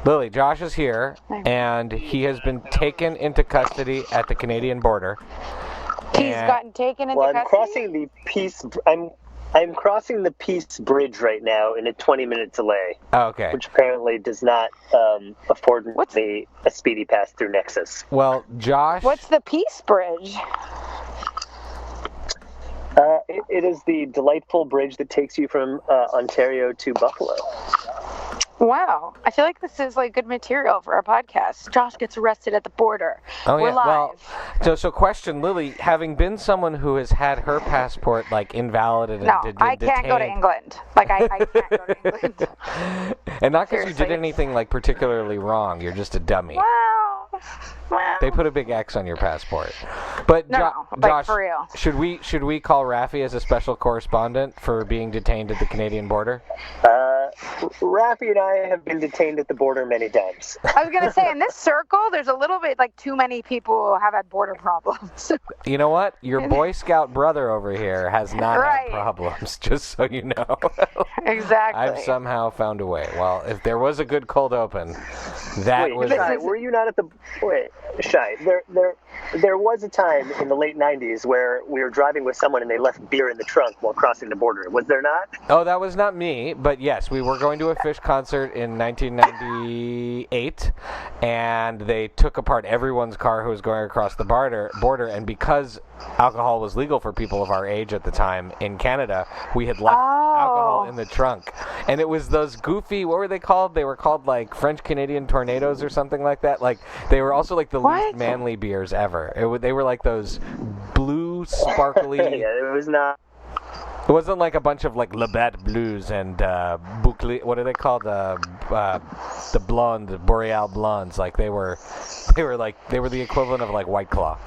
Lily, Josh is here, and he has been taken into custody at the Canadian border. He's gotten taken into custody? I'm crossing the Peace... I'm crossing the Peace Bridge right now in a 20-minute delay. Oh, okay. Which apparently does not afford me a speedy pass through Nexus. Well, Josh... What's the Peace Bridge? It is the delightful bridge that takes you from Ontario to Buffalo. Wow. I feel like this is like good material for our podcast. Josh gets arrested at the border. Oh, We're yeah. live. Well, so question, Lily, having been someone who has had her passport like invalidated and I can't go to England. Like I can't go to England. And not because you did anything like particularly wrong. You're just a dummy. Well, they put a big X on your passport. But Josh, for real. Should we call Raffi as a special correspondent for being detained at the Canadian border? Raffi and I have been detained at the border many times. I was going to say, in this circle, there's a little bit like too many people who have had border problems. You know what? Your Boy Scout brother over here has not had problems, just so you know. Exactly. I've somehow found a way. Well, if there was a good cold open, were you not at the... Wait, Shai, there was a time in the late 90s where we were driving with someone and they left beer in the trunk while crossing the border. Was there not? Oh, that was not me, but yes, we were going to a Fish concert in 1998, and they took apart everyone's car who was going across the border, and because alcohol was legal for people of our age at the time in Canada, we had left alcohol in the trunk. And it was those goofy, what were they called? They were called like French Canadian tornadoes or something like that. Like they were also like the least manly beers ever. They were like those blue, sparkly... Yeah, it was not... It wasn't like a bunch of like Labatt Blues and Boucle. What are they called? The blonde, the Boreal blondes. Like they were the equivalent of like White Claw.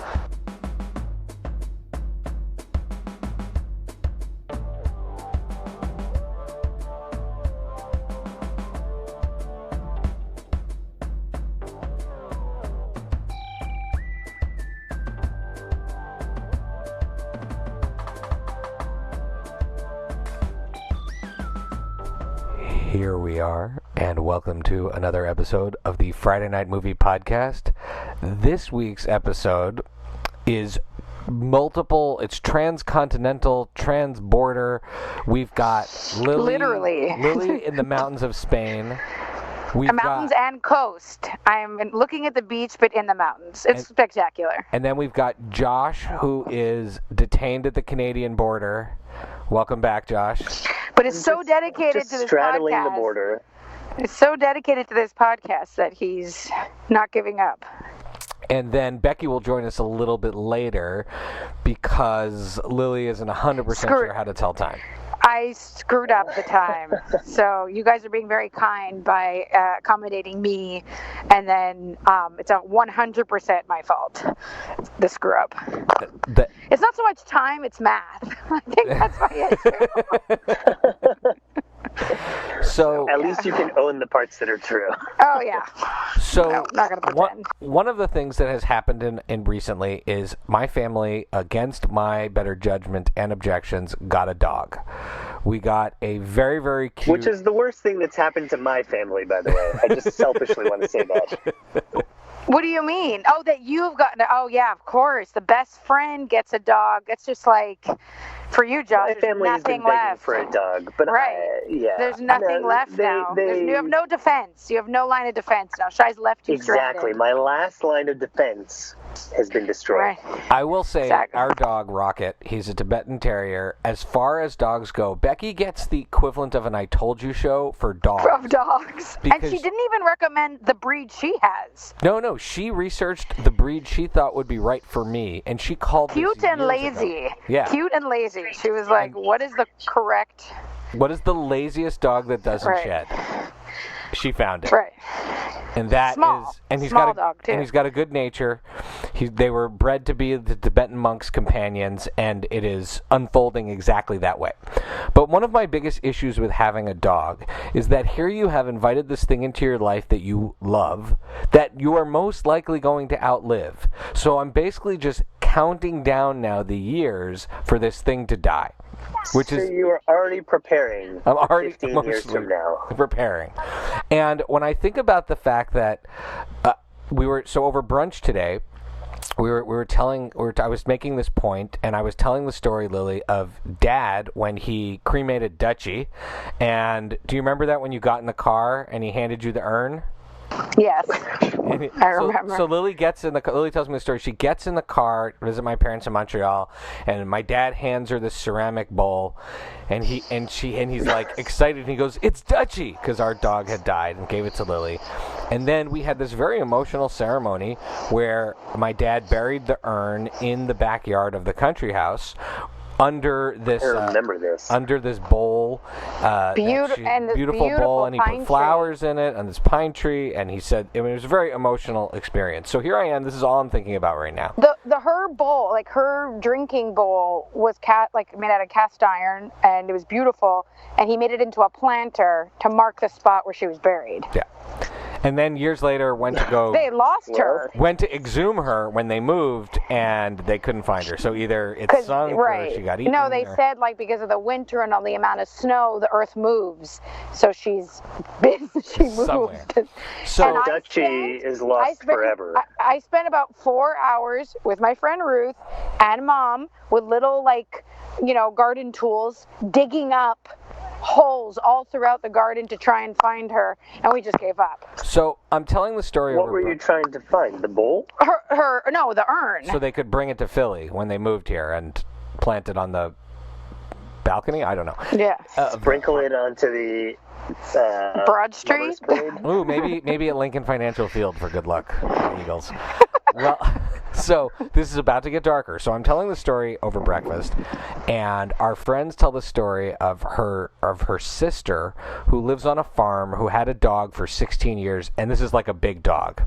Here we are, and welcome to another episode of the Friday Night Movie Podcast. This week's episode is multiple, it's transcontinental, transborder. We've got Lily in the mountains of Spain. Mountains and coast. I'm looking at the beach, but in the mountains. It's spectacular. And then we've got Josh, who is detained at the Canadian border. Welcome back, Josh. But it's so dedicated to this straddling podcast. The border. It's so dedicated to this podcast that he's not giving up. And then Becky will join us a little bit later because Lily isn't 100% sure how to tell time. I screwed up the time. So you guys are being very kind by accommodating me. And then it's 100% my fault, the screw up. It's not so much time, it's math. I think that's my issue. So at least you can own the parts that are true. Oh yeah. So no, not gonna pretend. One of the things that has happened in recently is my family, against my better judgment and objections, got a dog. We got a very, very cute... Which is the worst thing that's happened to my family, by the way. I just selfishly want to say that. What do you mean? Oh, that you've gotten... Oh, yeah, of course. The best friend gets a dog. It's just like... For you, Josh, my family has been begging for a dog, but there's nothing left now. You have no defense. You have no line of defense now. Shai's left you stranded. Exactly. My last line of defense has been destroyed. Right. I will say our dog, Rocket, he's a Tibetan Terrier. As far as dogs go, Becky gets the equivalent of an I Told You show for dogs. Of dogs. And she didn't even recommend the breed she has. No. She researched the breed she thought would be right for me, and she called Cute and lazy. Yeah. Cute and lazy. She was like, what is the laziest dog that doesn't shed? She found it. Right. And that small. is, and he's small got dog too. And he's got a good nature. They were bred to be the Tibetan monks' companions, and it is unfolding exactly that way. But one of my biggest issues with having a dog is that here you have invited this thing into your life that you love, that you are most likely going to outlive. So I'm basically just counting down now the years for this thing to die. Which so is you are already preparing. I'm already 15 years from now. preparing. And when I think about the fact that we were over brunch today, I was making this point, and I was telling the story, Lily, of Dad when he cremated Dutchie. And do you remember that when you got in the car and he handed you the urn? Yes, I remember. So Lily tells me the story. She gets in the car to visit my parents in Montreal, and my dad hands her this ceramic bowl, and he's like excited. And he goes, "It's Dutchie," because our dog had died, and gave it to Lily. And then we had this very emotional ceremony where my dad buried the urn in the backyard of the country house. Under this, I remember this. Under this bowl, beautiful bowl, and he put flowers in it, and this pine tree, and he said, it was a very emotional experience. So here I am. This is all I'm thinking about right now. Her bowl, like her drinking bowl, was made out of cast iron, and it was beautiful. And he made it into a planter to mark the spot where she was buried. Yeah. And then years later went to go... They lost her. Went to exhume her when they moved, and they couldn't find her. So either it sunk or she got eaten. No, they said, because of the winter and all the amount of snow, the earth moves. So she moved. Somewhere. So Dutchie is lost forever. I spent about 4 hours with my friend Ruth and Mom with little, garden tools, digging up holes all throughout the garden to try and find her, and we just gave up. So I'm telling the story. What were you trying to find? The bowl? The urn. So they could bring it to Philly when they moved here and plant it on the balcony. I don't know. Yeah. Sprinkle it onto the Broad Street. Ooh, maybe at Lincoln Financial Field for good luck, Eagles. Well, so this is about to get darker. So I'm telling the story over breakfast, and our friends tell the story of her sister who lives on a farm who had a dog for 16 years, and this is like a big dog.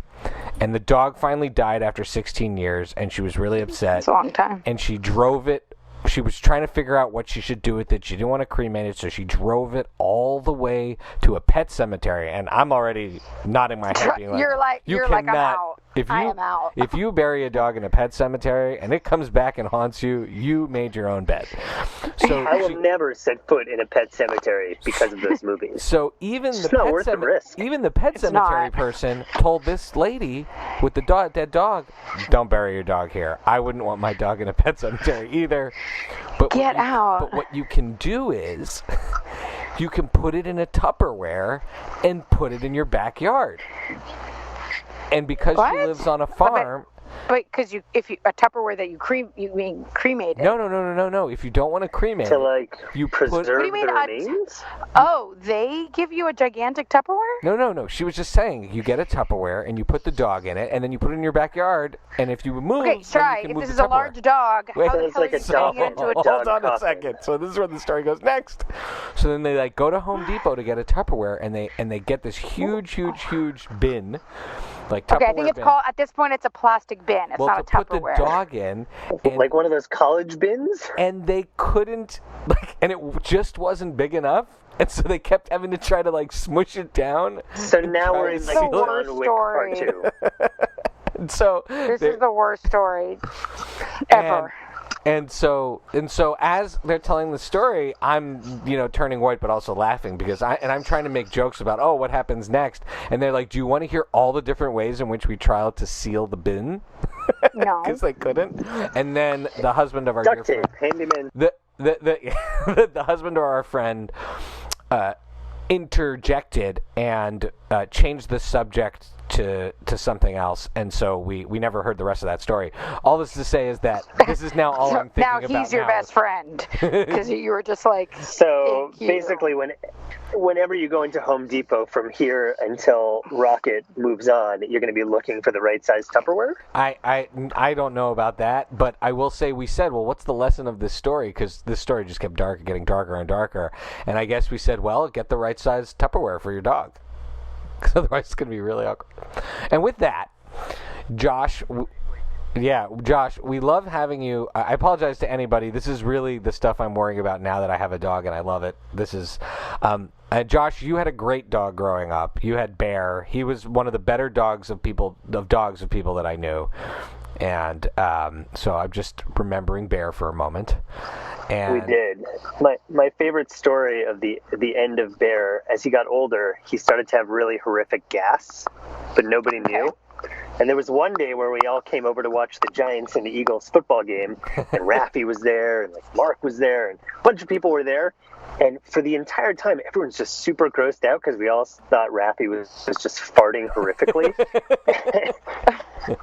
And the dog finally died after 16 years, and she was really upset. It's a long time. And she drove it. She was trying to figure out what she should do with it. She didn't want to cremate it, so she drove it all the way to a pet cemetery. And I'm already nodding my head, being like, I'm out. I am out. If you bury a dog in a pet cemetery and it comes back and haunts you, you made your own bed. So I will never set foot in a pet cemetery because of those movies. So even the pet cemetery person told this lady with the dead dog, "Don't bury your dog here. I wouldn't want my dog in a pet cemetery either." But Get out. But what you can do is you can put it in a Tupperware and put it in your backyard. And because she lives on a farm... But because if a Tupperware that you cremated. No. If you don't want to cremate you preserve the remains? Oh, they give you a gigantic Tupperware? No. She was just saying you get a Tupperware and you put the dog in it, and then you put it in your backyard. And if you move, okay, try. If this is a large dog, how the hell are you getting it into a Tupperware? Hold on a second. So this is where the story goes next. So then they go to Home Depot to get a Tupperware, and they get this huge bin. Okay, I think it's called, at this point, it's a plastic bin. It's not a Tupperware. Put the dog in. Like one of those college bins? And they couldn't, and it just wasn't big enough. And so they kept having to try to, smush it down. So now we're in, a John Wick Part 2. This is the worst story ever. And so as they're telling the story, I'm, turning white but also laughing because I'm trying to make jokes about, what happens next? And they're like, do you want to hear all the different ways in which we tried to seal the bin? No. Because they couldn't. And then the husband of our duct dear tape, friend, handyman. the husband of our friend interjected and changed the subject to something else, and so we never heard the rest of that story. All this to say is that this is now all I'm thinking about. Now he's your best friend because you were just like. So basically, whenever you go into Home Depot from here until Rocket moves on, you're going to be looking for the right size Tupperware. I don't know about that, but I will say we said, well, what's the lesson of this story? Because this story just kept getting darker and darker, and I guess we said, well, get the right size Tupperware for your dog. Because otherwise it's going to be really awkward. And with that, Josh, we love having you. I apologize to anybody. This is really the stuff I'm worrying about now that I have a dog and I love it. This is, Josh, you had a great dog growing up. You had Bear. He was one of the better dogs of people that I knew. And so I'm just remembering Bear for a moment. And We did. My favorite story of the end of Bear, as he got older, he started to have really horrific gas, but nobody knew. And there was one day where we all came over to watch the Giants and the Eagles football game, and Raffy was there, and Mark was there, and a bunch of people were there. And for the entire time, everyone's just super grossed out because we all thought Raffy was just farting horrifically.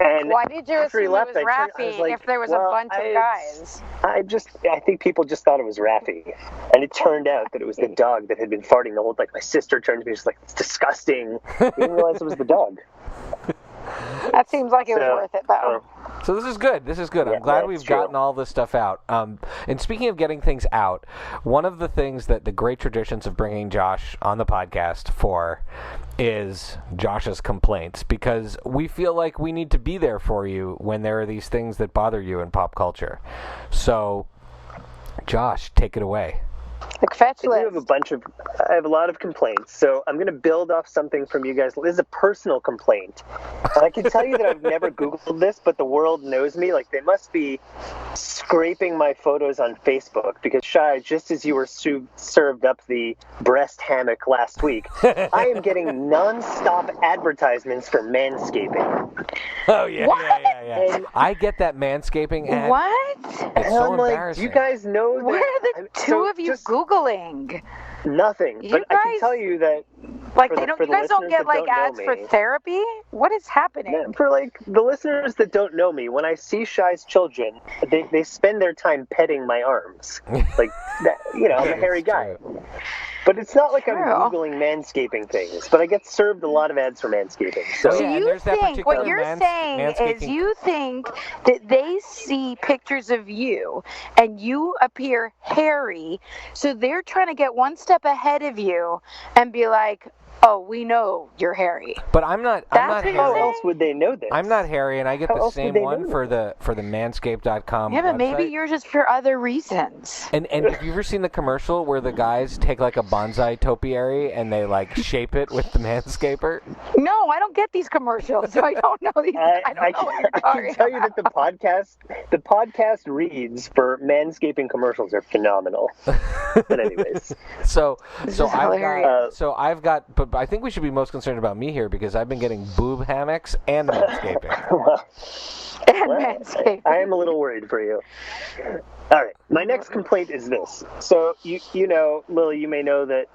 And why did you after he assume left, it was Raffy if there was a bunch of guys? I think people just thought it was Raffy. And it turned out that it was the dog that had been farting the whole time. My sister turned to me and was like, it's disgusting. We didn't realize it was the dog. That seems like it was worth it, though. So this is good. This is good. I'm glad we've gotten all this stuff out. And speaking of getting things out, one of the things that the great traditions of bringing Josh on the podcast for is Josh's complaints, because we feel like we need to be there for you when there are these things that bother you in pop culture. So, Josh, take it away. Like fetch list. I have a lot of complaints, so I'm going to build off something from you guys. This is a personal complaint. And I can tell you that I've never Googled this, but the world knows me. Like, they must be scraping my photos on Facebook, because, Shai, just as you were served up the breast hammock last week, I am getting nonstop advertisements for manscaping. Oh, yeah, What? yeah. And I get that manscaping ad. What? It's so I'm like, embarrassing. do you guys know that? What are the two of you Googling? Nothing. You But I can guys- tell you that Like, For they the- don't. for You the guys don't listeners get that like don't know ads for me. therapy. What is happening? for like the listeners that don't know me, when I see Shai's children, they spend their time petting my arms. Like that, I'm a hairy guy. But it's not like I'm True. Googling manscaping things, but I get served a lot of ads for manscaping. So Oh, So yeah, and you there's that think what particular you're saying is manscaping- you think that they see pictures of you and you appear hairy, so they're trying to get one step ahead of you and be like, "Oh, we know you're hairy." But I'm not That's hairy. what you're how saying? else would they know this? I'm not hairy, and I get How the else would same they one know for the manscaped.com Yeah, but maybe website. you're just for other reasons. And have you ever seen the commercial where the guys take like a bonsai topiary and they like shape it with the manscaper? No, I don't get these commercials, so I don't know these. I don't know what you're I talking can tell you about. that the podcast reads for manscaping commercials are phenomenal. But anyways, So This so is I've got but I think we should be most concerned about me here, because I've been getting boob hammocks and manscaping. well, And Manscaped. I am a little worried for you. All right, my next complaint is this. So you know, Lily, you may know that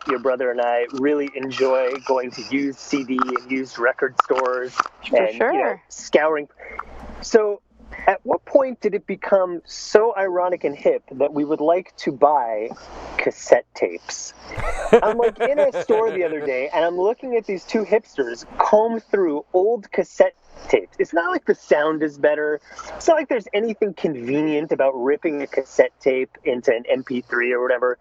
your brother and I really enjoy going to used CD and used record stores and sure. scouring. So at what point did it become so ironic and hip that we would like to buy cassette tapes? I'm like in a store the other day, and I'm looking at these two hipsters comb through old cassette tapes. It's not like the sound is better. It's not like there's anything convenient about ripping a cassette tape into an MP3 or whatever.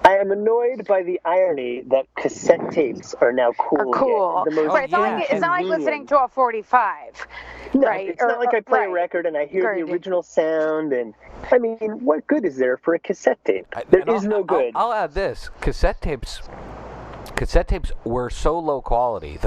I am annoyed by the irony that cassette tapes are now cool. Cool. Again. The most Right, it's not like convenient. listening to a 45. No, right? it's not like I play a right. record and I hear Agreed. the original sound. And I mean, what good is there for a cassette tape? There is no good. I'll add this: cassette tapes were so low quality.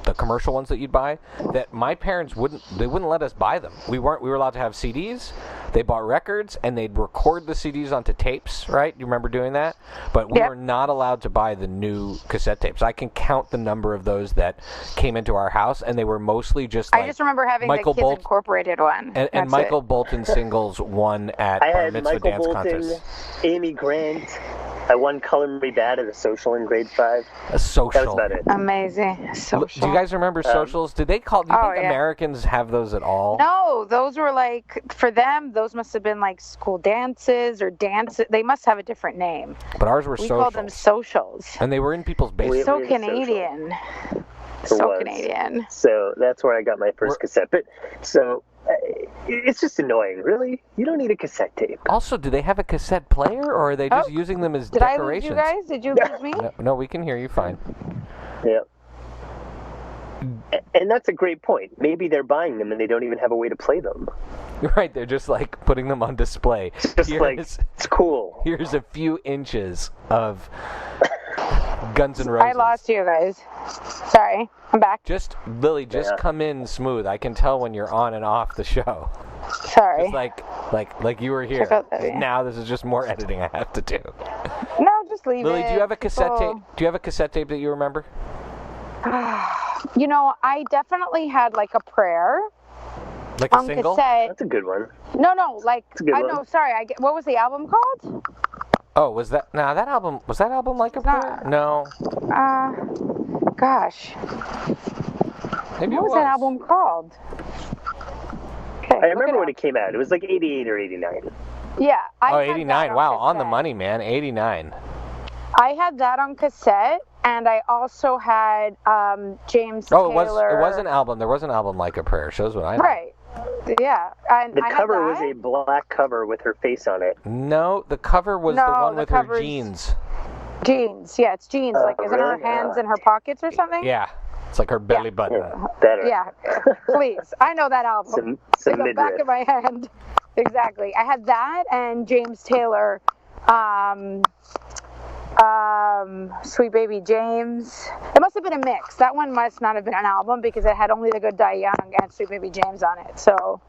The commercial ones that you'd buy, that my parents wouldn't let us buy them. We were allowed to have CDs. They bought records and they'd record the CDs onto tapes, right? You remember doing that? But we were not allowed to buy the new cassette tapes. I can count the number of those that came into our house, and they were mostly just like I just remember having Michael the Kids Bolt- Incorporated one. and That's Michael it. Bolton singles won at I Bar had Mitzvah Michael Dance Bolton, Contest. Amy Grant. I won Color Me Bad at a social in grade 5. A social. That was about it. Amazing. Social. Do you guys remember socials? Did they call? Do you Oh, think yeah. Americans have those at all? No, those were like, for them, those must have been like school dances or dances. They must have a different name. But ours were We socials. called them socials. And they were in people's basements. So we had a social. Canadian. It So was. Canadian. So that's where I got my first cassette. But so it's just annoying, really. You don't need a cassette tape. Also, do they have a cassette player, or are they just Oh, using them as Did I lose decorations? you guys? Did you lose me? No, we can hear you fine. Yeah. And that's a great point. Maybe they're buying them and they don't even have a way to play them. Right, they're just like putting them on display. Just like, it's cool. Here's a few inches of Guns N' Roses. I lost you guys. Sorry, I'm back. Lily, come in smooth. I can tell when you're on and off the show. Sorry. Just like you were here. Now this is just more editing I have to do. No, just leave Lily, it. do you have a cassette tape? Do you have a cassette tape that you remember? I definitely had like a prayer. Like a single? Cassette. That's a good one. No, like no, sorry. What was the album called? Oh, was that album like a prayer? No. Gosh. Maybe what was that album called? Okay, I remember when it came out. It was like 88 or 89. Yeah. 89. Wow, on the money, man. 89. I had that on cassette, and I also had James Taylor. It was an album. There was an album like a prayer. Shows what I know. Right. Yeah. And the cover was a black cover with her face on it. No, the cover was the one with her jeans. Jeans. Yeah, it's jeans. Isn't her hands in her pockets or something? Yeah. It's like her belly button. Better. Yeah. Please. I know that album. Some the back of my hand. Exactly. I had that and James Taylor. Sweet Baby James. It must have been a mix. That one must not have been an album because it had Only the Good Die Young and Sweet Baby James on it. So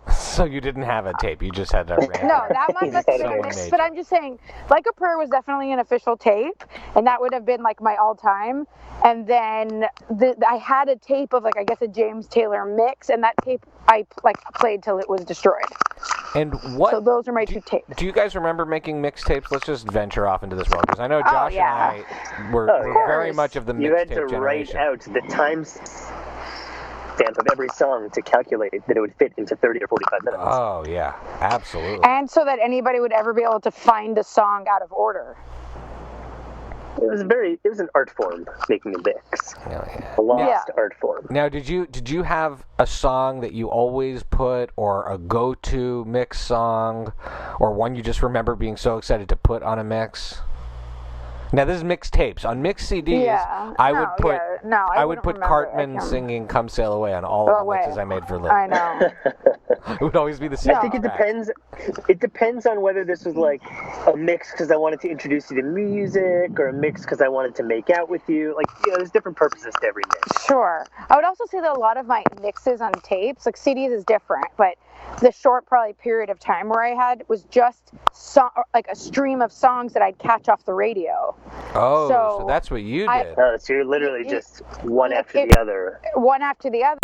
you didn't have a tape. You just had a random. No, that one must have been a mix. But I'm just saying, Like a Prayer was definitely an official tape, and that would have been like my all-time. And then I had a tape of I guess a James Taylor mix, and that tape I played till it was destroyed. And what? So those are my two tapes. Do you guys remember making mixtapes? Let's just venture off into this world because I know Josh and I were very much of the mixtape generation. You had to write out the time stamp of every song to calculate that it would fit into 30 or 45 minutes. Oh yeah, absolutely. And so that anybody would ever be able to find a song out of order. It was an art form, making a mix. Oh, yeah. A lost art form. Now, did you have a song that you always put, or a go-to mix song, or one you just remember being so excited to put on a mix? Now this is mixed tapes. On mixed CDs, I would put Cartman singing "Come Sail Away" on all of the mixes I made for Lily. I know. It would always be the same. I think it depends. It depends on whether this was like a mix because I wanted to introduce you to music, or a mix because I wanted to make out with you. There's different purposes to every mix. Sure. I would also say that a lot of my mixes on tapes, like CDs, is different, but the short probably period of time where I had was just a stream of songs that I'd catch off the radio. Oh, so that's what you did. So you're literally just one after the other. One after the other.